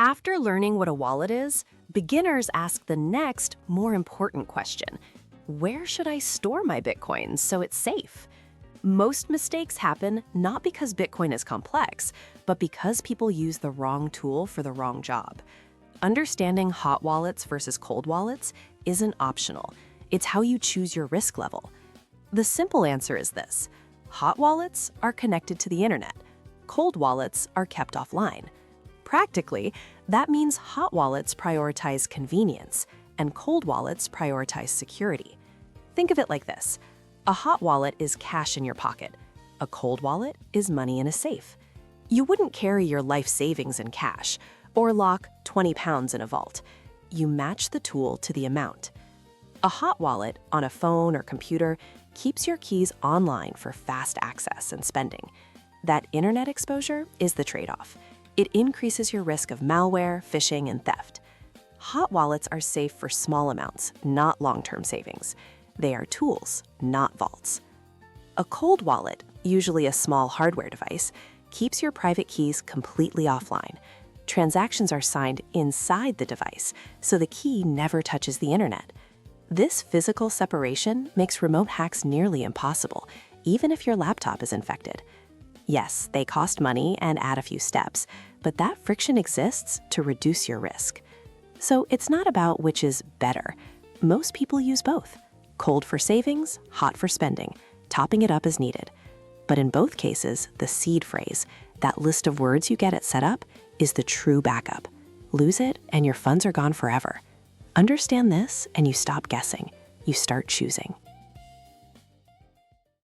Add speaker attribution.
Speaker 1: After learning what a wallet is, beginners ask the next, more important question. Where should I store my Bitcoins so it's safe? Most mistakes happen not because Bitcoin is complex, but because people use the wrong tool for the wrong job. Understanding hot wallets versus cold wallets isn't optional. It's how you choose your risk level. The simple answer is this: hot wallets are connected to the internet. Cold wallets are kept offline. Practically, that means hot wallets prioritize convenience and cold wallets prioritize security. Think of it like this: a hot wallet is cash in your pocket. A cold wallet is money in a safe. You wouldn't carry your life savings in cash or lock 20 pounds in a vault. You match the tool to the amount. A hot wallet on a phone or computer keeps your keys online for fast access and spending. That internet exposure is the trade-off. It increases your risk of malware, phishing, and theft. Hot wallets are safe for small amounts, not long-term savings. They are tools, not vaults. A cold wallet, usually a small hardware device, keeps your private keys completely offline. Transactions are signed inside the device, so the key never touches the internet. This physical separation makes remote hacks nearly impossible, even if your laptop is infected. Yes, they cost money and add a few steps, but that friction exists to reduce your risk. So it's not about which is better. Most people use both. Cold for savings, hot for spending, topping it up as needed. But in both cases, the seed phrase, that list of words you get at setup, is the true backup. Lose it and your funds are gone forever. Understand this and you stop guessing. You start choosing.